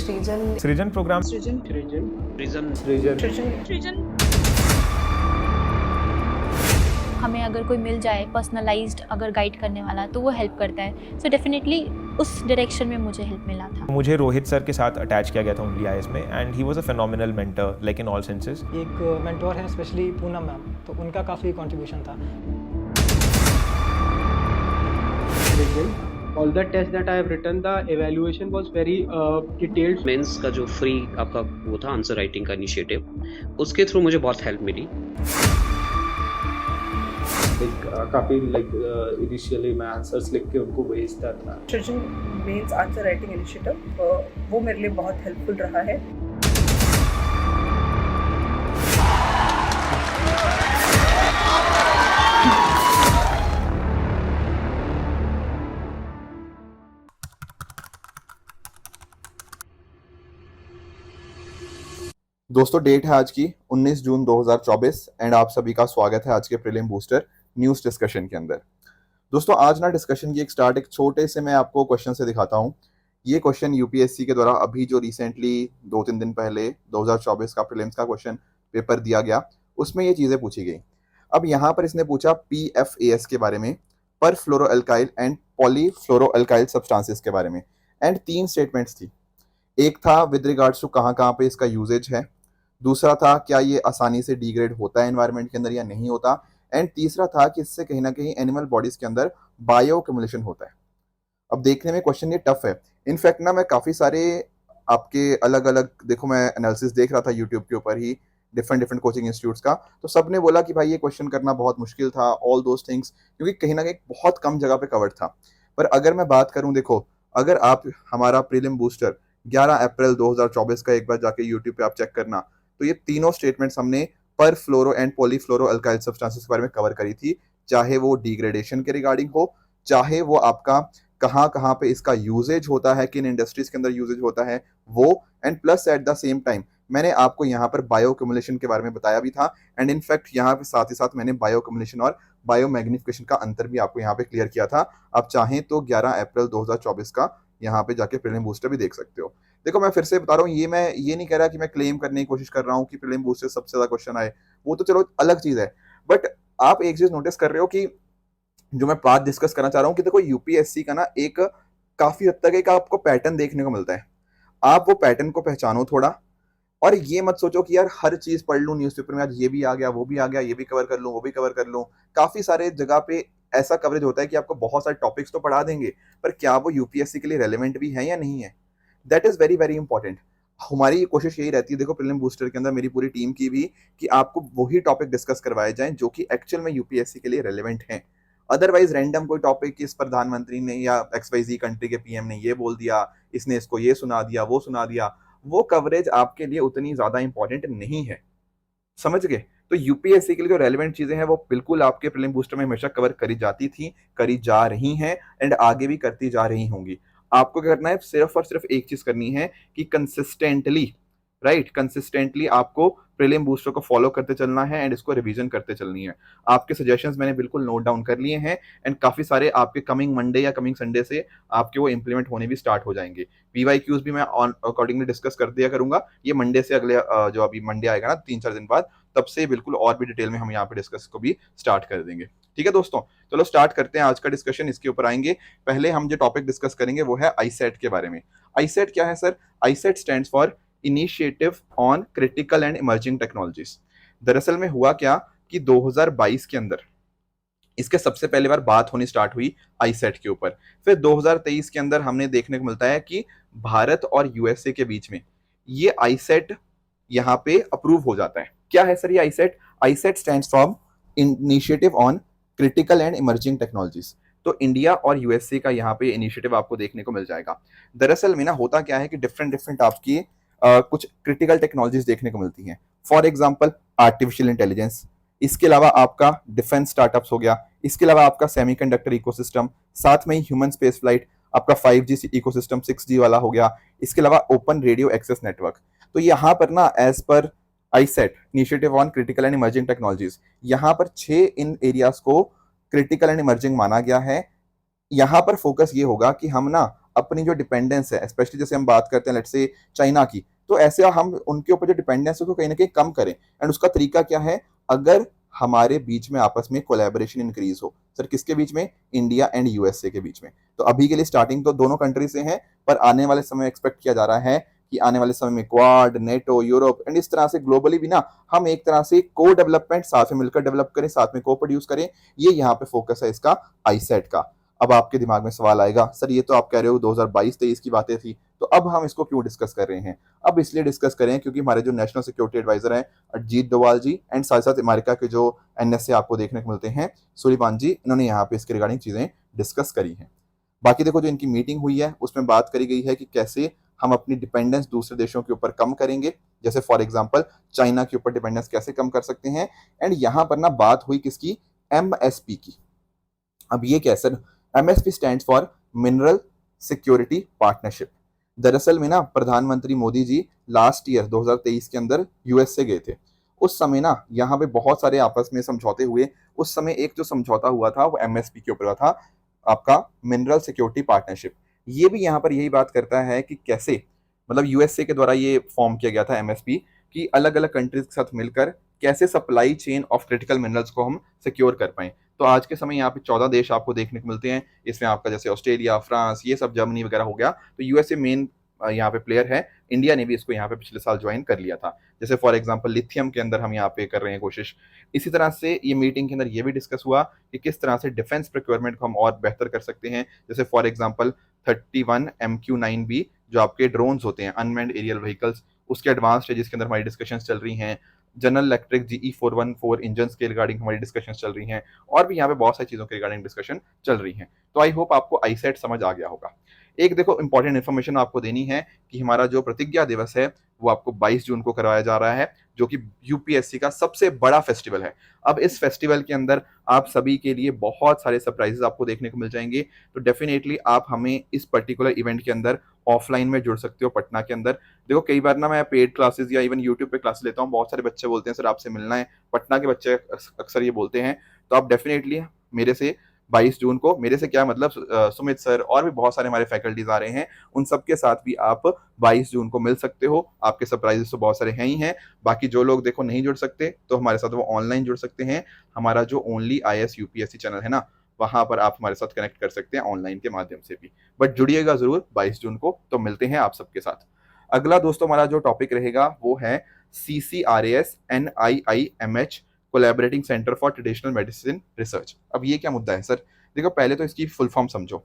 सृजन सृजन प्रोग्राम सृजन सृजन हमें अगर कोई मिल जाए पर्सनलाइज्ड अगर गाइड करने वाला तो वो हेल्प करता है। सो डेफिनेटली उस डायरेक्शन में मुझे हेल्प मिला था। मुझे रोहित सर के साथ अटैच किया गया था ओनली आईएएस में and he was a phenomenal mentor like in all senses. एक मेंटोर है स्पेशली पूनम मैम, तो उनका काफ़ी कंट्रीब्यूशन था। All the tests that I have written, the evaluation was very detailed. Mains का जो फ्री आपका वो था आंसर राइटिंग का इनिशिएटिव, उसके थ्रू मुझे बहुत हेल्प मिली। काफ़ी इनिशियली मैं आंसर्स लिख के उनको भेजता था। सृजन मेंस आंसर राइटिंग इनिशिएटिव वो मेरे लिए बहुत हेल्पफुल रहा है। दोस्तों डेट है आज की 19 जून 2024 एंड आप सभी का स्वागत है आज के प्रीलिम बूस्टर न्यूज़ डिस्कशन के अंदर। दोस्तों आज ना डिस्कशन की एक छोटे से मैं आपको क्वेश्चन से दिखाता हूँ। ये क्वेश्चन यूपीएससी के द्वारा अभी जो रिसेंटली 2-3 दिन पहले 2024 का प्रीलिम्स का क्वेश्चन पेपर दिया गया, उसमें ये चीज़ें पूछी गई। अब यहाँ पर इसने पूछा PFAS के बारे में, पर फ्लोरोअल्काइल एंड पॉलीफ्लोरोअल्काइल सब्सटेंसेस के बारे में, एंड 3 स्टेटमेंट्स थी। एक था विद रिगार्ड्स टू कहाँ कहाँ पे इसका यूजेज है, दूसरा था क्या ये आसानी से डिग्रेड होता है एनवायरनमेंट के अंदर या नहीं होता, एंड तीसरा था कि इससे कहीं ना कहीं एनिमल बॉडीज के अंदर बायो एक्युमुलेशन होता है। अब देखने में क्वेश्चन ये टफ है। इनफैक्ट ना मैं काफ़ी सारे आपके अलग अलग मैं एनालिसिस देख रहा था यूट्यूब के ऊपर ही डिफरेंट कोचिंग इंस्टीट्यूट्स का, तो सबने बोला कि भाई ये क्वेश्चन करना बहुत मुश्किल था, ऑल दोज थिंग्स, क्योंकि कहीं ना कहीं बहुत कम जगह पे कवर्ड था। पर अगर मैं बात करूं, देखो अगर आप हमारा प्रीलिम बूस्टर 11 अप्रैल 2024 का एक बार जाके यूट्यूब पे आप चेक करना, तो ये तीनों स्टेटमेंट्स हमने पर फ्लोरो एंड पॉलीफ्लोरो अल्काइल सब्सटेंसेस के बारे में कवर करी थी, चाहे वो डिग्रेडेशन के रिगार्डिंग हो, चाहे वो आपका कहाँ कहाँ पे इसका यूजेज होता है, किन इंडस्ट्रीज के अंदर यूजेज होता है वो, and plus at the same time मैंने आपको यहाँ पर बायो एक्युमुलेशन के बारे में बताया भी था, एंड इनफैक्ट यहाँ पे साथ ही साथ मैंने बायो एक्युमुलेशन और बायो मैग्निफिकेशन का अंतर भी आपको यहाँ पे क्लियर किया था। आप चाहें तो 11 अप्रैल 2024 का यहाँ पे जाके प्रीलिम बूस्टर भी देख सकते हो। देखो मैं फिर से बता रहा हूँ, मैं ये नहीं कह रहा कि मैं क्लेम करने की कोशिश कर रहा हूँ कि प्रीलिम बूस्टर सबसे ज्यादा क्वेश्चन आए, वो तो चलो अलग चीज है। बट आप एक चीज नोटिस कर रहे हो कि जो मैं बात डिस्कस करना चाह रहा हूँ कि देखो यूपीएससी का ना एक काफी हद तक एक आपको पैटर्न देखने को मिलता है। आप वो पैटर्न को पहचानो थोड़ा, और ये मत सोचो कि यार हर चीज पढ़ लूं न्यूज़पेपर में, आज ये भी आ गया, वो भी आ गया, ये भी कवर कर लूं, वो भी कवर कर लूं। काफी सारे जगह पे ऐसा कवरेज होता है कि आपको बहुत सारे टॉपिक्स तो पढ़ा देंगे, पर क्या वो यूपीएससी के लिए रेलेवेंट भी है या नहीं है, that is very very important. हमारी कोशिश यही रहती है, देखो प्रीलिम बूस्टर के अंदर मेरी पूरी टीम की भी, कि आपको वही टॉपिक डिस्कस करवाए जाएं जो कि एक्चुअल में यूपीएससी के लिए रेलेवेंट हैं। अदरवाइज रैंडम कोई टॉपिक इस प्रधानमंत्री ने या XYZ कंट्री के पीएम ने ये बोल दिया, इसने इसको ये सुना दिया, वो सुना दिया, वो कवरेज आपके लिए उतनी ज्यादा इंपॉर्टेंट नहीं है, समझ गए। तो यूपीएससी के लिए जो रेलेवेंट चीजें हैं वो बिल्कुल आपके प्रीलिम बूस्टर में हमेशा कवर करी जाती थी, करी जा रही हैं, एंड आगे भी करती जा रही होंगी। आपको क्या करना है, सिर्फ और सिर्फ एक चीज करनी है कि कंसिस्टेंटली आपको प्रीलिम बूस्टर को फॉलो करते चलना है एंड इसको रिवीजन करते चलनी है। आपके सजेशंस मैंने बिल्कुल नोट डाउन कर लिए हैं, एंड काफी सारे आपके कमिंग मंडे या कमिंग संडे से आपके वो इंप्लीमेंट होने भी स्टार्ट हो जाएंगे। PYQs भी मैं अकॉर्डिंगली डिस्कस कर दिया करूंगा। ये मंडे से अगले जो अभी मंडे आएगा ना 3-4 दिन बाद, तब से बिल्कुल और भी डिटेल में हम यहाँ पे डिस्कस को भी स्टार्ट कर देंगे। ठीक है दोस्तों, चलो स्टार्ट करते हैं आज का डिस्कशन। इसके ऊपर आएंगे, पहले हम जो टॉपिक डिस्कस करेंगे वो है आईसेट के बारे में। आईसेट क्या है sir? ICET stands for initiative on critical and emerging technologies. दरअसल में हुआ क्या कि 2022 के अंदर इसके सबसे पहले बार बात होनी स्टार्ट हुई आईसेट के ऊपर। फिर 2023 के अंदर हमने देखने को मिलता है कि भारत और यूएसए के बीच में ये आईसेट यहाँ पे अप्रूव हो जाता है। क्या है सर ये iCET? ICET stands for initiative on critical and emerging technologies. तो इंडिया और यूएसए का यहाँ पे इनिशिएटिव आपको देखने को मिल जाएगा। दरअसल में ना होता क्या है कि डिफरेंट आपकी कुछ क्रिटिकल टेक्नोलॉजीज देखने को मिलती हैं। फॉर एग्जांपल आर्टिफिशियल इंटेलिजेंस, इसके अलावा आपका डिफेंस स्टार्टअप्स हो गया, इसके अलावा आपका सेमीकंडक्टर इकोसिस्टम, साथ में ही ह्यूमन स्पेस फ्लाइट, आपका 5G इकोसिस्टम 6G वाला हो गया, इसके अलावा ओपन रेडियो एक्सेस नेटवर्क। तो यहाँ पर ना एज पर iCET initiative on critical and emerging technologies, यहाँ पर 6 इन एरियाज को क्रिटिकल एंड इमर्जिंग माना गया है। यहाँ पर फोकस ये होगा कि हम ना अपनी जो डिपेंडेंस है, स्पेशली जैसे हम बात करते हैं लेट्स से चाइना की, तो ऐसे हम उनके ऊपर जो डिपेंडेंस है उसको कहीं ना कहीं कम करें। एंड उसका तरीका क्या है? अगर हमारे बीच में आपस में कोलैबोरेशन इंक्रीज हो। सर किसके बीच में? इंडिया एंड यूएसए के बीच में। तो अभी के लिए स्टार्टिंग तो दोनों कंट्री से है, पर आने वाले समय एक्सपेक्ट किया जा रहा है कि आने वाले समय में क्वाड, नेटो, यूरोप एंड इस तरह से ग्लोबली भी ना हम एक तरह से को डेवलपमेंट साथ में मिलकर डेवलप करें, साथ में को प्रोड्यूस करें। ये यहाँ पे फोकस है इसका आईसेट का। अब आपके दिमाग में सवाल आएगा, सर ये तो आप कह रहे हो 2022-23 की बातें थी, तो अब हम इसको क्यों डिस्कस कर रहे हैं? अब इसलिए डिस्कस करें क्योंकि हमारे जो नेशनल सिक्योरिटी एडवाइजर हैं अजीत डोवाल जी एंड साथ साथ अमेरिका के जो एनएसए आपको देखने को मिलते हैं सुलेमान जी, इन्होंने यहाँ पे इसके रिगार्डिंग चीजें डिस्कस करी हैं। बाकी देखो जो इनकी मीटिंग हुई है उसमें बात करी गई है कि कैसे हम अपनी डिपेंडेंस दूसरे देशों के ऊपर कम करेंगे, जैसे फॉर एग्जांपल चाइना के ऊपर डिपेंडेंस कैसे कम कर सकते हैं। एंड यहाँ पर ना बात हुई किसकी? एमएसपी की। अब ये क्या sir? MSP stands for mineral security partnership. दरअसल में ना प्रधानमंत्री मोदी जी लास्ट ईयर 2023 के अंदर यूएस से गए थे। उस समय ना यहाँ पे बहुत सारे आपस में समझौते हुए। उस समय एक जो समझौता हुआ था वो एमएसपी के ऊपर हुआ था, आपका मिनरल सिक्योरिटी पार्टनरशिप। ये भी यहाँ पर यही बात करता है कि कैसे मतलब यूएसए के द्वारा ये फॉर्म किया गया था एमएसपी, कि अलग अलग कंट्रीज के साथ मिलकर कैसे supply chain of critical minerals को हम सिक्योर कर पाएं। तो आज के समय यहाँ पे 14 देश आपको देखने को मिलते हैं। इसमें आपका जैसे ऑस्ट्रेलिया, फ्रांस, ये सब जर्मनी वगैरह हो गया। तो यूएसए मेन यहाँ पे प्लेयर है। इंडिया ने भी इसको यहाँ पे पिछले साल ज्वाइन कर लिया था। जैसे फॉर एग्जांपल लिथियम के अंदर हम यहाँ पे कर रहे हैं कोशिश। इसी तरह से ये मीटिंग के अंदर ये भी डिस्कस हुआ कि किस तरह से डिफेंस प्रोक्योरमेंट को हम और बेहतर कर सकते हैं। जैसे फॉर एग्जांपल 31 MQ-9B जो आपके ड्रोन्स होते हैं, अनमैन्ड एरियल व्हीकल्स, उसके एडवांस स्टेजेस के अंदर हमारी डिस्कशंस चल रही हैं। जनरल इलेक्ट्रिक GE414 इंजन के रिगार्डिंग हमारी डिस्कशंस चल रही हैं, और भी यहाँ पे बहुत सारी चीज़ों के रिगार्डिंग डिस्कशन चल रही हैं। तो आई होप आपको आईसेट समझ आ गया होगा। एक देखो इंपॉर्टेंट इन्फॉर्मेशन आपको देनी है कि हमारा जो प्रतिज्ञा दिवस है वो आपको 22 जून को करवाया जा रहा है, जो कि यूपीएससी का सबसे बड़ा फेस्टिवल है। अब इस फेस्टिवल के अंदर आप सभी के लिए बहुत सारे सरप्राइजेस आपको देखने को मिल जाएंगे। तो डेफिनेटली आप हमें इस पर्टिकुलर इवेंट के अंदर ऑफलाइन में जुड़ सकते हो पटना के अंदर। देखो कई बार ना मैं पेड क्लासेस या इवन यूट्यूब पे क्लास लेता हूँ, बहुत सारे बच्चे बोलते हैं सर आपसे मिलना है, पटना के बच्चे अक्सर ये बोलते हैं। तो आप डेफिनेटली मेरे से 22 जून को, मेरे से क्या मतलब सुमित सर और भी बहुत सारे हमारे फैकल्टीज आ रहे हैं, उन सबके साथ भी आप 22 जून को मिल सकते हो। आपके सरप्राइजेस तो बहुत सारे हैं ही हैं। बाकी जो लोग देखो नहीं जुड़ सकते तो हमारे साथ वो ऑनलाइन जुड़ सकते हैं। हमारा जो ओनली IAS UPSC चैनल है ना, वहां पर आप हमारे साथ कनेक्ट कर सकते हैं ऑनलाइन के माध्यम से भी। बट जुड़िएगा जरूर 22 जून को। तो मिलते हैं आप सबके साथ। अगला दोस्तों हमारा जो टॉपिक रहेगा वो है CCRAS NIIMH collaborating centre for traditional medicine research. अब ये क्या मुद्दा है सर? देखो पहले तो इसकी फुल फॉर्म समझो।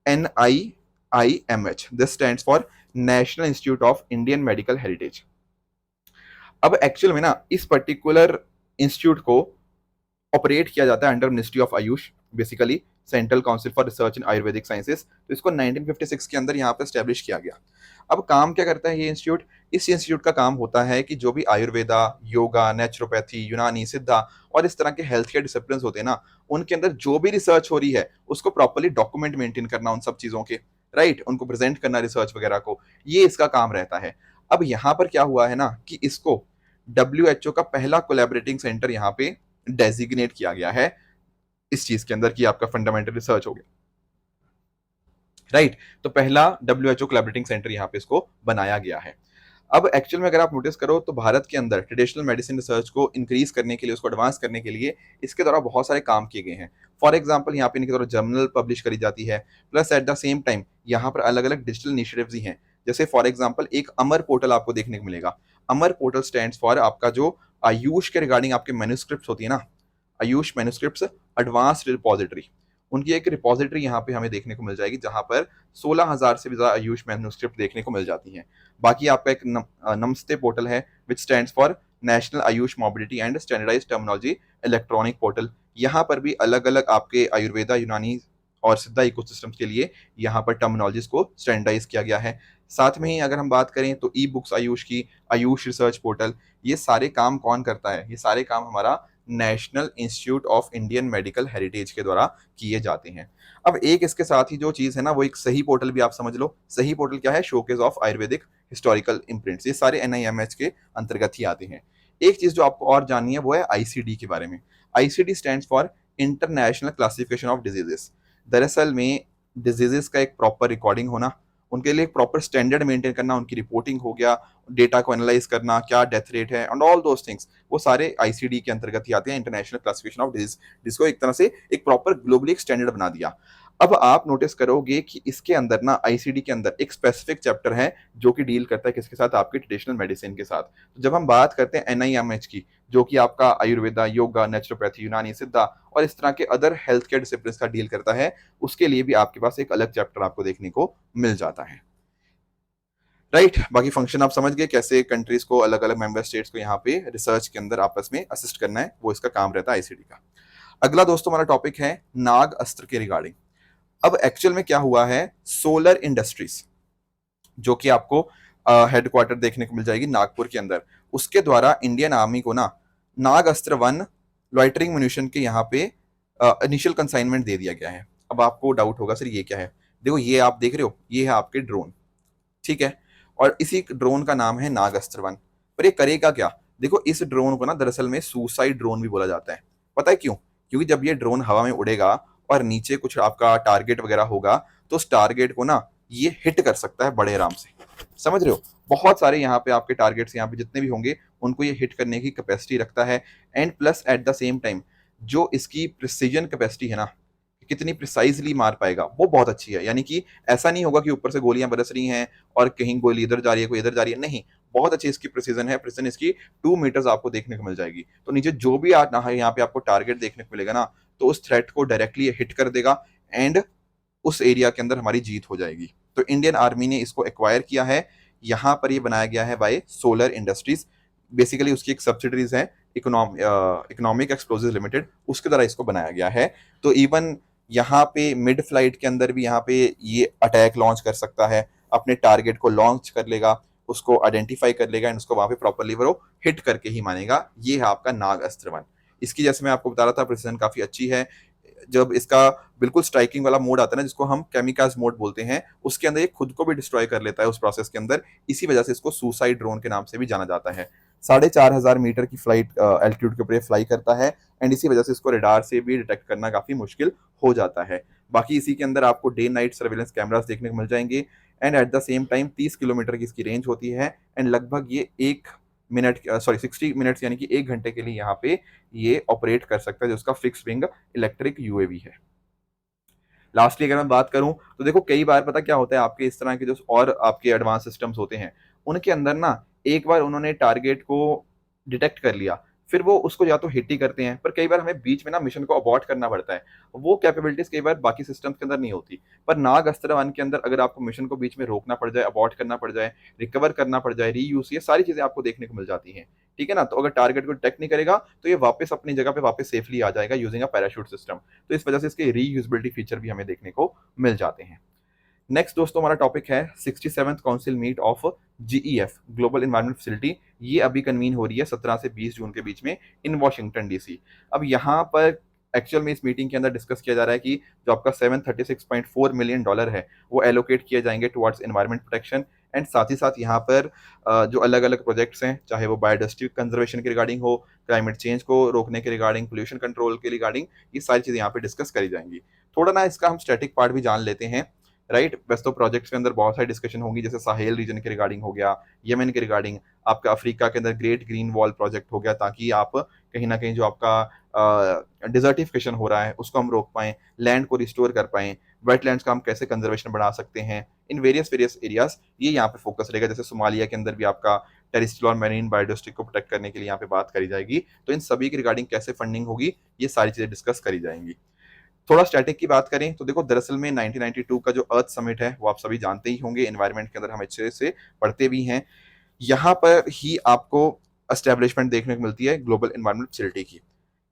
NIIMH this stands for national institute of Indian medical heritage. अब एक्चुअल में ना इस पर्टिकुलर इंस्टीट्यूट को ऑपरेट किया जाता है under ministry of Ayush, basically central council for research in Ayurvedic sciences. तो इसको 1956 के अंदर यहाँ पर स्टैब्लिश किया गया। अब काम क्या करता है ये इंस्टीट्यूट? इस इंस्टीट्यूट का काम होता है कि जो भी आयुर्वेदा, योगा, नेचुरोपैथी, यूनानी, सिद्धा और इस तरह के हेल्थ केयर डिसिप्लिन होते हैं ना, उनके अंदर जो भी रिसर्च हो रही है उसको प्रॉपर्ली डॉक्यूमेंट मेंटेन करना उन सब चीजों के, राइट, उनको प्रेजेंट करना रिसर्च वगैरह को, ये इसका काम रहता है। अब यहाँ पर क्या हुआ है ना कि इसको WHO का पहला कोलैबोरेटिंग सेंटर यहाँ पे डेजिग्नेट किया गया है इस चीज के अंदर कि आपका फंडामेंटल रिसर्च हो गया, राइट। तो पहला WHO कोलैबोरेटिंग सेंटर यहाँ पे इसको बनाया गया है। अब एक्चुअल में अगर आप नोटिस करो तो भारत के अंदर ट्रेडिशनल मेडिसिन रिसर्च को इंक्रीज करने के लिए, उसको एडवांस करने के लिए इसके द्वारा बहुत सारे काम किए गए हैं। फॉर एग्जांपल यहाँ पे इनके द्वारा जर्नल पब्लिश करी जाती है, plus at the same time यहाँ पर अलग अलग डिजिटल इनिशिएटिव्स ही हैं। जैसे फॉर एग्जांपल एक अमर पोर्टल आपको देखने को मिलेगा। अमर पोर्टल स्टैंड्स फॉर आपका जो आयुष के रिगार्डिंग आपके मैन्युस्क्रिप्ट्स होती है ना, आयुष मैन्युस्क्रिप्ट्स एडवांस्ड रिपोजिटरी, उनकी एक रिपोजिटरी यहाँ पे हमें देखने को मिल जाएगी जहां पर 16,000 से भी ज्यादा आयुष मैन्युस्क्रिप्ट देखने को मिल जाती हैं। बाकी आपका एक नमस्ते पोर्टल है which stands for national Ayush mobility and standardized terminology electronic portal. यहाँ पर भी अलग अलग आपके आयुर्वेदा, यूनानी और सिद्धा इकोसिस्टम्स के लिए यहाँ पर टर्मिनोलॉजीज को स्टैंडर्डाइज किया गया है। साथ में ही अगर हम बात करें तो ई बुक्स आयुष की, आयुष रिसर्च पोर्टल, ये सारे काम कौन करता है? ये सारे काम हमारा national institute of Indian medical heritage के द्वारा किए जाते हैं। अब एक इसके साथ ही जो चीज है ना, वो एक सही पोर्टल भी आप समझ लो। सही पोर्टल क्या है? Showcase of Ayurvedic historical imprints. ये सारे NIMH के अंतर्गत ही आते हैं। एक चीज जो आपको और जाननी है वो है ICD के बारे में। ICD stands for international classification of diseases. दरअसल में डिजीजेस का एक प्रॉपर रिकॉर्डिंग होना, उनके लिए एक प्रॉपर स्टैंडर्ड मेंटेन करना, उनकी रिपोर्टिंग हो गया, डेटा को एनालाइज करना, क्या डेथ रेट है एंड ऑल दोस थिंग्स, वो सारे आईसीडी के अंतर्गत ही आते हैं, इंटरनेशनल क्लासिफिकेशन ऑफ डिजीज, जिसको एक तरह से एक प्रॉपर ग्लोबली एक स्टैंडर्ड बना दिया। अब आप नोटिस करोगे कि इसके अंदर ना आईसीडी के अंदर एक स्पेसिफिक चैप्टर है जो कि डील करता है किसके साथ, आपके ट्रेडिशनल मेडिसिन के साथ। तो जब हम बात करते हैं एनआईएमएच की, जो कि आपका आयुर्वेदा, योगा, नेचुरोपैथी, यूनानी, सिद्धा और इस तरह के अदर हेल्थ केयर डिसिप्लिन का डील करता है, उसके लिए भी आपके पास एक अलग चैप्टर आपको देखने को मिल जाता है। राइट, बाकी फंक्शन आप समझ गए, कैसे कंट्रीज को, अलग अलग मेंबर स्टेट्स को यहाँ पे रिसर्च के अंदर आपस में असिस्ट करना है, वो इसका काम रहता है आईसीडी का। अगला दोस्तों हमारा टॉपिक है नाग अस्त्र के रिगार्डिंग। अब एक्चुअल में क्या हुआ है, सोलर इंडस्ट्रीज जो कि आपको हेडक्वार्टर देखने को मिल जाएगी नागपुर के अंदर, उसके द्वारा इंडियन आर्मी को ना नाग अस्त्र 1 लॉइटरिंग म्यूनिशन के यहाँ पे इनिशियल कंसाइनमेंट दे दिया गया है। अब आपको डाउट होगा सर ये क्या है, देखो ये आप देख रहे हो, ये है आपके ड्रोन, ठीक है, और इसी ड्रोन का नाम है नाग अस्त्र 1। पर ये करेगा क्या, देखो इस ड्रोन को ना दरअसल में सुसाइड ड्रोन भी बोला जाता है। पता है क्यों, क्योंकि जब ये ड्रोन हवा में उड़ेगा और नीचे कुछ आपका टारगेट वगैरह होगा तो उस टारगेट को ना ये हिट कर सकता है बड़े आराम से, समझ रहे हो, बहुत सारे यहाँ पे आपके टारगेट्स यहाँ पे जितने भी होंगे उनको ये हिट करने की कैपेसिटी रखता है। And plus at the same time जो इसकी प्रिसीजन कैपेसिटी है ना, कितनी प्रिसाइजली मार पाएगा, वो बहुत अच्छी है। यानी कि ऐसा नहीं होगा कि ऊपर से गोलियां बरस रही हैं और कहीं गोली इधर जा रही है, कोई इधर जा रही है, नहीं, बहुत अच्छी इसकी प्रिसीजन है। प्रिसीजन इसकी 2 मीटर्स आपको देखने को मिल जाएगी। तो नीचे जो भी यहाँ पे आपको टारगेट देखने को मिलेगा ना, तो उस थ्रेट को डायरेक्टली हिट कर देगा एंड उस एरिया के अंदर हमारी जीत हो जाएगी। तो इंडियन आर्मी ने इसको एक्वायर किया है, यहाँ पर ये बनाया गया है बाय सोलर इंडस्ट्रीज, बेसिकली उसकी एक सब्सिडरीज है इकोनॉमिक एक्सप्लोजिव लिमिटेड, उसके द्वारा इसको बनाया गया है। तो इवन यहाँ पे मिड फ्लाइट के अंदर भी यहाँ पे ये अटैक लॉन्च कर सकता है, अपने टारगेट को लॉन्च कर लेगा, उसको आइडेंटिफाई कर लेगा एंड उसको वहां पे प्रॉपरली वो हिट करके ही मानेगा। ये है आपका नाग अस्त्र 1। इसकी जैसे मैं आपको बता रहा था प्रिसीजन काफी अच्छी है। जब इसका बिल्कुल स्ट्राइकिंग वाला मोड आता है ना, जिसको हम केमिकाज मोड बोलते हैं, उसके अंदर ये खुद को भी डिस्ट्रॉय कर लेता है उस प्रोसेस के अंदर, इसी वजह से इसको सुसाइड ड्रोन के नाम से भी जाना जाता है। 4500 मीटर की फ्लाइट एल्टीट्यूड के ऊपर फ्लाई करता है एंड इसी वजह से इसको रडार से भी डिटेक्ट करना काफी मुश्किल हो जाता है। बाकी इसी के अंदर आपको डे नाइट सर्वेलेंस कैमरास देखने को मिल जाएंगे and at the same time 30 kilometre की इसकी रेंज होती है एंड लगभग ये 60 मिनट्स यानी कि 1 घंटे के लिए यहाँ पे ये ऑपरेट कर सकता है, जो उसका फिक्स विंग इलेक्ट्रिक यूएवी है। लास्टली अगर मैं बात करूं तो देखो कई बार पता क्या होता है, आपके इस तरह के जो और आपके एडवांस सिस्टम्स होते हैं उनके अंदर ना एक बार उन्होंने टारगेट को डिटेक्ट कर लिया, फिर वो उसको या तो हिट ही करते हैं, पर कई बार हमें बीच में ना मिशन को अबॉर्ट करना पड़ता है। वो कैपेबिलिटीज कई बार बाकी सिस्टम्स के अंदर नहीं होती, पर नाग अस्त्र 1 के अंदर अगर आपको मिशन को बीच में रोकना पड़ जाए, अबॉर्ट करना पड़ जाए, रिकवर करना पड़ जाए, रीयूज, ये सारी चीजें आपको देखने को मिल जाती हैं, ठीक है ना। तो अगर टारगेट को डिटेक्ट नहीं करेगा तो ये वापस अपनी जगह पे वापस सेफली आ जाएगा यूजिंग अ पैराशूट सिस्टम। तो इस वजह से इसके रीयूजेबिलिटी फीचर भी हमें देखने को मिल जाते हैं। नेक्स्ट दोस्तों हमारा टॉपिक है 67th council meet of GEF global environment facility. ये अभी कन्वीन हो रही है 17 से 20 जून के बीच में इन वॉशिंगटन DC। अब यहाँ पर एक्चुअल में इस मीटिंग के अंदर डिस्कस किया जा रहा है कि जो आपका $736.4 मिलियन है वो एलोकेट किए जाएंगे टुवर्ड्स एनवायरनमेंट प्रोटेक्शन एंड साथ ही साथ यहाँ पर जो अलग अलग प्रोजेक्ट्स हैं, चाहे वो बायोडाइवर्सिटी कंजर्वेशन के रिगार्डिंग हो, क्लाइमेट चेंज को रोकने के रिगार्डिंग, पोल्यूशन कंट्रोल के रिगार्डिंग, ये सारी चीज़ें यहाँ पे डिस्कस करी जाएंगी। थोड़ा ना इसका हम स्टैटिक पार्ट भी जान लेते हैं, राइट। वैसे तो प्रोजेक्ट्स के अंदर बहुत सारी डिस्कशन होगी, जैसे साहेल रीजन के रिगार्डिंग हो गया, यमन के रिगार्डिंग, आपका अफ्रीका के अंदर ग्रेट ग्रीन वॉल प्रोजेक्ट हो गया, ताकि आप कहीं ना कहीं जो आपका डिजर्टिफिकेशन हो रहा है उसको हम रोक पाएं, लैंड को रिस्टोर कर पाएं, वेटलैंड्स का हम कैसे कंजर्वेशन बढ़ा सकते हैं इन वेरियस एरियाज, ये यहाँ पे फोकस रहेगा। जैसे सोमालिया के अंदर भी आपका टेरिस्ट्रियल और मैरीन बायोडाइवर्सिटी को प्रोटेक्ट करने के लिए यहाँ पे बात करी जाएगी। तो इन सभी के रिगार्डिंग कैसे फंडिंग होगी, ये सारी चीजें डिस्कस करी जाएंगी। थोड़ा स्टैटिक की बात करें तो देखो दरअसल में 1992 का जो अर्थ समिट है वो आप सभी जानते ही होंगे, एनवायरनमेंट के अंदर हम अच्छे से पढ़ते भी हैं। यहाँ पर ही आपको एस्टेब्लिशमेंट देखने को मिलती है ग्लोबल एनवायरनमेंट फैसिलिटी की।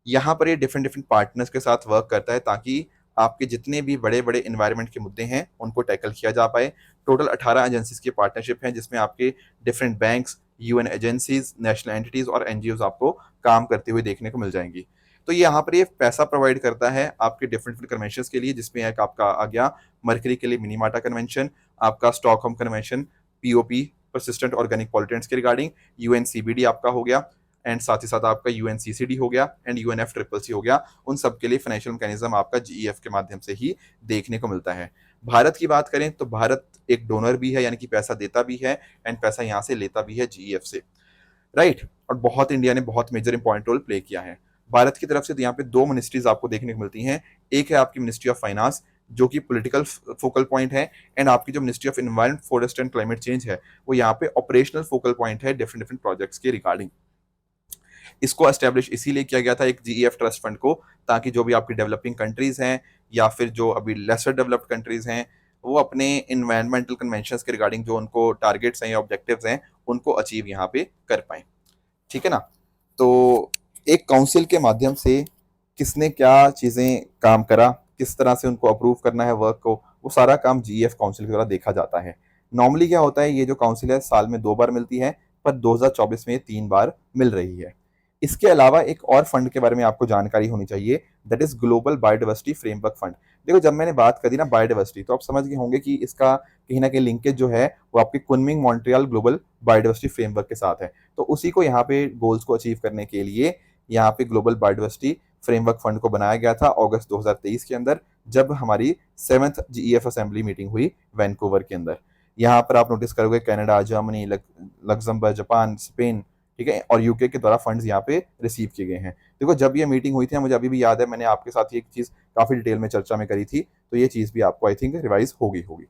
यहाँ पर ये डिफरेंट पार्टनर्स के साथ वर्क करता है ताकि आपके जितने भी बड़े बड़े एनवायरनमेंट के मुद्दे हैं उनको टैकल किया जा पाए। टोटल 18 एजेंसीज की पार्टनरशिप है, जिसमें आपके different banks, UN agencies, national entities और NGOs आपको काम करते हुए देखने को मिल जाएंगी। तो यहाँ पर ये पैसा प्रोवाइड करता है आपके डिफरेंट कन्वेंशन के लिए, जिसमें एक आपका आ गया मर्करी के लिए मिनीमाटा कन्वेंशन, आपका Stockholm convention, POP persistent organic pollutants के रिगार्डिंग, UNCBD आपका हो गया एंड साथ ही साथ आपका UNCCD हो गया एंड UNFCCC हो गया। उन सब के लिए फाइनेंशियल मैकेनिज्म आपका GEF के माध्यम से ही देखने को मिलता है। भारत की बात करें तो भारत एक डोनर भी है, यानी कि पैसा देता भी है एंड पैसा यहाँ से लेता भी है GEF से, राइट। और बहुत इंडिया ने बहुत मेजर इंपॉर्टेंट रोल प्ले किया है। भारत की तरफ से यहाँ पे 2 मिनिस्ट्रीज आपको देखने को मिलती हैं। एक है आपकी मिनिस्ट्री ऑफ फाइनेंस जो कि पॉलिटिकल फोकल पॉइंट है, एंड आपकी जो ministry of environment, forest and climate change है वो यहाँ पे ऑपरेशनल फोकल पॉइंट है डिफरेंट डिफरेंट प्रोजेक्ट्स के रिगार्डिंग। इसको एस्टेब्लिश इसीलिए किया गया था एक GEF ट्रस्ट फंड को, ताकि जो भी आपकी डेवलपिंग कंट्रीज हैं या फिर जो अभी लेसर डेवलप्ड कंट्रीज हैं वो अपने इन्वायरमेंटल कन्वेंशंस के रिगार्डिंग जो उनको टारगेट्स हैं या ऑब्जेक्टिव्स हैं उनको अचीव यहाँ पे कर पाएं, ठीक है ना। तो एक काउंसिल के माध्यम से किसने क्या चीज़ें काम करा, किस तरह से उनको अप्रूव करना है वर्क को, वो सारा काम GEF काउंसिल के द्वारा देखा जाता है। नॉर्मली क्या होता है, ये जो काउंसिल है साल में 2 बार मिलती है, पर 2024 में 3 बार मिल रही है। इसके अलावा एक और फंड के बारे में आपको जानकारी होनी चाहिए, that is global biodiversity framework fund. देखो जब मैंने बात करी ना बायोडाइवर्सिटी, तो आप समझ गए होंगे कि इसका कहीं ना कहीं लिंकेज जो है वो आपके Kunming Montreal global biodiversity framework के साथ है। तो उसी को यहाँ पे गोल्स को अचीव करने के लिए यहाँ पे ग्लोबल बायोडाइवर्सिटी फ्रेमवर्क फंड को बनाया गया था अगस्त 2023 के अंदर, जब हमारी 7th GEF असेंबली मीटिंग हुई वैंकूवर के अंदर। यहाँ पर आप नोटिस करोगे Canada, Germany, Luxembourg, Japan, Spain, ठीक है, और यूके के द्वारा फंड्स यहाँ पे रिसीव किए गए हैं। देखो जब ये मीटिंग हुई थी, मुझे अभी भी याद है, मैंने आपके साथ एक चीज़ काफ़ी डिटेल में चर्चा में करी थी, तो ये चीज़ भी आपको आई थिंक रिवाइज होगी।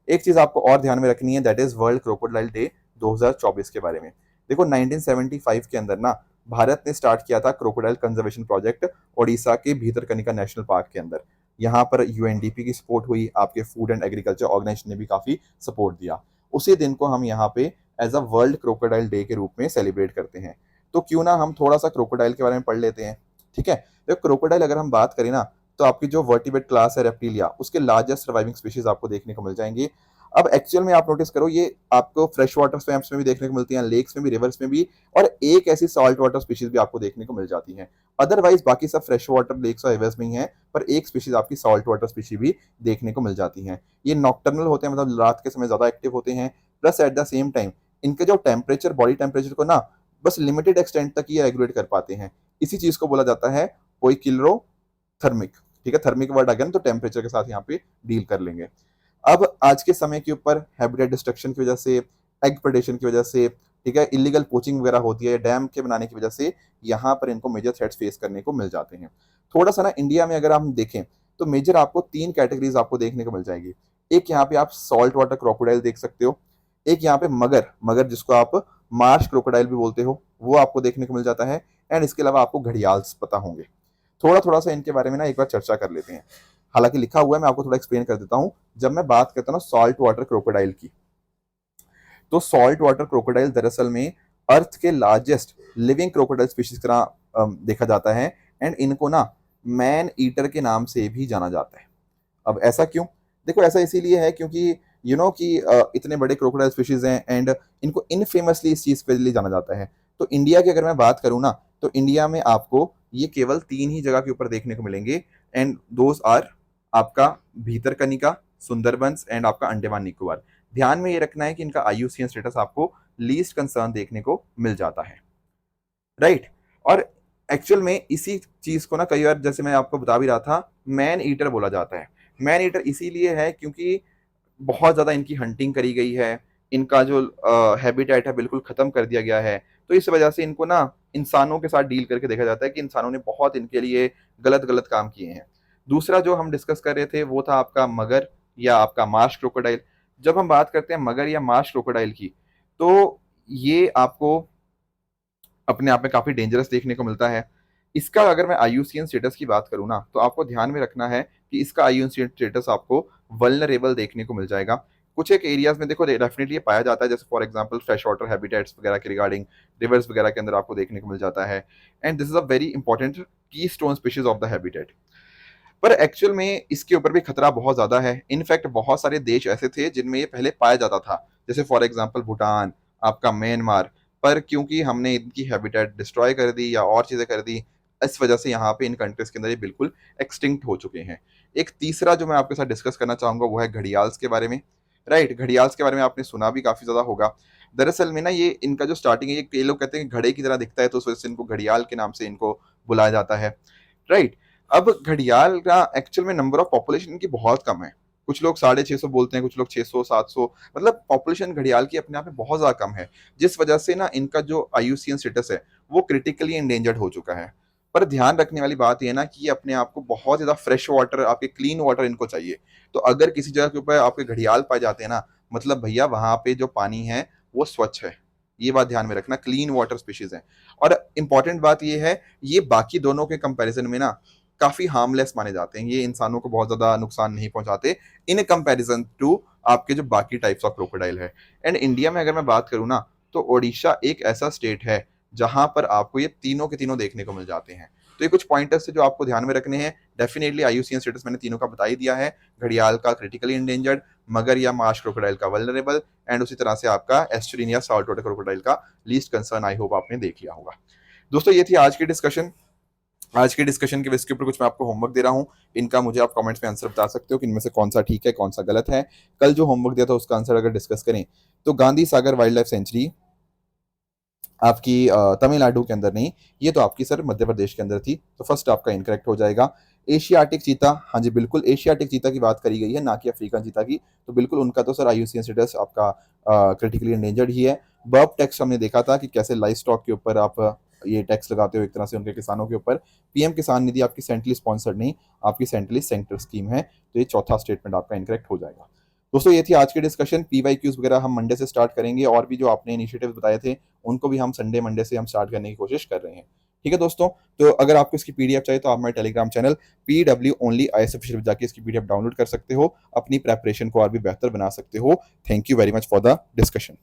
एक चीज़ आपको और ध्यान में रखनी है, that is world crocodile day 2024 के बारे में। देखो 1975 के अंदर ना भारत ने स्टार्ट किया था क्रोकोडाइल कंजर्वेशन प्रोजेक्ट ओडिशा के भीतरकनिका नेशनल पार्क के अंदर। यहाँ पर UNDP की सपोर्ट हुई, आपके फूड एंड एग्रीकल्चर ऑर्गेनाइजेशन ने भी काफ़ी सपोर्ट दिया। उसी दिन को हम यहाँ पे as a world crocodile day के रूप में सेलिब्रेट करते हैं। तो क्यों ना हम थोड़ा सा क्रोकोडाइल के बारे में पढ़ लेते हैं, ठीक है। तो क्रोकोडाइल अगर हम बात करें ना, तो आपकी जो वर्टिब्रेट क्लास है रेप्टिलिया, उसके लार्जेस्ट सर्वाइविंग स्पीशीज आपको देखने को मिल जाएंगी। अब एक्चुअल में आप नोटिस करो, ये आपको फ्रेश वाटर स्वैम्प्स में भी देखने को मिलती हैं, लेक्स में भी, रिवर्स में भी, और एक ऐसी सॉल्ट वाटर स्पीशीज भी आपको देखने को मिल जाती हैं। अदरवाइज बाकी सब फ्रेश वाटर लेक्स और रिवर्स में ही है, पर एक स्पीशीज आपकी सॉल्ट वाटर स्पीशीज भी देखने को मिल जाती हैं। ये नॉक्टर्नल होते हैं, मतलब रात के समय ज्यादा एक्टिव होते हैं, plus at the same time इनके जो टेम्परेचर, बॉडी टेम्परेचर को ना बस लिमिटेड एक्सटेंट तक ही रेगुलेट कर पाते हैं। इसी चीज को बोला जाता है पोइकिलोथर्मिक, ठीक है, थर्मिक वर्ड अगेन, तो टेम्परेचर के साथ यहाँ पे डील कर लेंगे। अब आज के समय के ऊपर हैबिटेट डिस्ट्रक्शन की वजह से, एग प्रेडेशन की वजह से, ठीक है, इलीगल पोचिंग वगैरह होती है, डैम के बनाने की वजह से यहाँ पर इनको मेजर थ्रेट्स फेस करने को मिल जाते हैं। थोड़ा सा ना इंडिया में अगर हम देखें तो मेजर आपको 3 कैटेगरीज आपको देखने को मिल जाएगी। एक यहाँ पे आप सॉल्ट वाटर क्रोकोडाइल देख सकते हो, एक यहाँ पे मगर जिसको आप मार्श क्रोकोडाइल भी बोलते हो, वो आपको देखने को मिल जाता है, एंड इसके अलावा आपको घड़ियाल्स पता होंगे। थोड़ा सा इनके बारे में ना एक बार चर्चा कर लेते हैं, हालांकि लिखा हुआ है, मैं आपको थोड़ा एक्सप्लेन कर देता हूं। जब मैं बात करता हूँ सॉल्ट वाटर क्रोकोडाइल की, तो सॉल्ट वाटर क्रोकोडाइल दरअसल में अर्थ के लार्जेस्ट लिविंग क्रोकोडाइल स्पीशीज की तरह देखा जाता है, एंड इनको ना मैन ईटर के नाम से भी जाना जाता है। अब ऐसा क्यों? देखो ऐसा इसीलिए है क्योंकि कि इतने बड़े क्रोकोडाइल स्पीशीज हैं, एंड इनको इनफेमसली इस चीज के लिए जाना जाता है। तो इंडिया की अगर मैं बात करूँ ना, तो इंडिया में आपको ये केवल 3 ही जगह के ऊपर देखने को मिलेंगे, एंड दोज आर आपका भीतरकनिका, सुंदरबंस एंड आपका अंडमान निकोबार। ध्यान में ये रखना है कि इनका IUCN स्टेटस आपको लीस्ट कंसर्न देखने को मिल जाता है, राइट। और एक्चुअल में इसी चीज को ना कई बार, जैसे मैं आपको बता भी रहा था, मैन ईटर बोला जाता है। मैन ईटर इसीलिए है क्योंकि बहुत ज़्यादा इनकी हंटिंग करी गई है, इनका जो हैबिटेट है बिल्कुल ख़त्म कर दिया गया है। तो इस वजह से इनको ना इंसानों के साथ डील करके देखा जाता है कि इंसानों ने बहुत इनके लिए गलत काम किए हैं। दूसरा जो हम डिस्कस कर रहे थे वो था आपका मगर या आपका मार्श क्रोकोडाइल। जब हम बात करते हैं मगर या मार्श क्रोकोडाइल की, तो ये आपको अपने आप में काफ़ी डेंजरस देखने को मिलता है। इसका अगर मैं IUCN स्टेटस की बात करूँ ना, तो आपको ध्यान में रखना है कि इसका IUCN स्टेटस आपको वल्नरेबल देखने को मिल जाएगा। कुछ एक एरियाज में देखो डेफिनेटली पाया जाता है, जैसे for example fresh water habitats वगैरह के रिगार्डिंग, रिवर्स वगैरह के अंदर आपको देखने को मिल जाता है, and this is a very important keystone species of the habitat. पर एक्चुअल में इसके ऊपर भी खतरा बहुत ज्यादा है। इनफैक्ट बहुत सारे देश ऐसे थे जिनमें ये पहले पाया जाता था, जैसे फॉर एग्जाम्पल भूटान, आपका म्यांमार, पर क्योंकि हमने इनकी हैबिटेट डिस्ट्रॉय कर दी या और चीजें कर दी, इस वजह से यहाँ पे इन कंट्रीज के अंदर ये बिल्कुल एक्सटिंक्ट हो चुके हैं। एक तीसरा जो मैं आपके साथ डिस्कस करना चाहूंगा वो है घड़ियाल्स के बारे में, राइट। घड़ियाल्स के बारे में आपने सुना भी काफी ज्यादा होगा। दरअसल में ना ये इनका जो स्टार्टिंग है, ये लोग कहते हैं कि घड़े की तरह दिखता है, तो उस वजह से इनको घड़ियाल के नाम से इनको बुलाया जाता है, राइट। अब घड़ियाल का एक्चुअल में नंबर ऑफ पॉपुलेशन इनकी बहुत कम है, कुछ लोग 650 बोलते हैं, कुछ लोग 600 700, मतलब पॉपुलेशन घड़ियाल की अपने आप में बहुत ज़्यादा कम है, जिस वजह से ना इनका जो IUCN स्टेटस है वो क्रिटिकली एंडेंजर्ड हो चुका है। पर ध्यान रखने वाली बात ये है ना कि ये अपने आप को बहुत ज़्यादा फ्रेश वाटर, आपके क्लीन वाटर इनको चाहिए। तो अगर किसी जगह के ऊपर आपके घड़ियाल पाए जाते हैं ना, मतलब भैया वहाँ पे जो पानी है वो स्वच्छ है, ये बात ध्यान में रखना, क्लीन वाटर स्पीशीज है। और इंपॉर्टेंट बात ये है, ये बाकी दोनों के कंपैरिजन में ना काफी हार्मलेस माने जाते हैं, ये इंसानों को बहुत ज्यादा नुकसान नहीं पहुंचाते इन कंपैरिजन टू आपके जो बाकी टाइप्स ऑफ क्रोकोडाइल है। एंड इंडिया में अगर मैं बात करूँ ना, तो ओडिशा एक ऐसा स्टेट है जहां पर आपको ये तीनों के तीनों देखने को मिल जाते हैं। तो ये कुछ पॉइंटर्स जो आपको ध्यान में रखने हैं। डेफिनेटली IUCN स्टेटस मैंने तीनों का बता ही दिया है, घड़ियाल का क्रिटिकली एंडेंजर्ड, मगर या मार्श क्रोकोडाइल का वल्नरेबल, एंड उसी तरह से आपका एस्चुरिन या साल्ट वाटर क्रोकोडाइल का लीस्ट कंसर्न। आई होप आपने देख लिया होगा। दोस्तों ये थी आज की डिस्कशन। आज के डिस्कशन के बेस के ऊपर कुछ मैं आपको होमवर्क दे रहा हूँ, इनका मुझे आप कमेंट्स में आंसर बता सकते हो कि इनमें से कौन सा ठीक है कौन सा गलत है। कल जो होमवर्क दिया था उसका आंसर अगर डिस्कस करें तो Gandhi Sagar wild life sanctuary आपकी तमिलनाडु के अंदर नहीं, ये तो आपकी सर मध्य प्रदेश के अंदर थी, तो फर्स्ट आपका इनकरेक्ट हो जाएगा। एशियाटिक चीता, हाँ जी बिल्कुल एशियाटिक चीता की बात करी गई है, ना कि अफ्रीकन चीता की, तो बिल्कुल उनका तो सर IUCN स्टेटस आपका क्रिटिकली एंडेंजर्ड ही है। बर्ब टैक्स हमने देखा था कि कैसे लाइव स्टॉक के ऊपर आप ये टैक्स लगाते हो एक तरह से उनके किसानों के ऊपर। PM किसान निधि आपकी सेंट्रली स्पॉन्सर्ड नहीं, आपकी सेंट्रली सेंटर स्कीम है, तो ये चौथा स्टेटमेंट आपका इनकरेक्ट हो जाएगा। दोस्तों ये थी आज की डिस्कशन। PYQs वगैरह हम मंडे से स्टार्ट करेंगे, और भी जो आपने इनिशिएटिव्स बताए थे उनको भी हम मंडे से हम स्टार्ट करने की कोशिश कर रहे हैं। ठीक है दोस्तों, तो अगर आपको इसकी PDF चाहिए तो आप हमारे Telegram channel PW Only IAS official जाके इसकी PDF डाउनलोड कर सकते हो, अपनी प्रेपरेशन को और भी बेहतर बना सकते हो। Thank you very much for the discussion.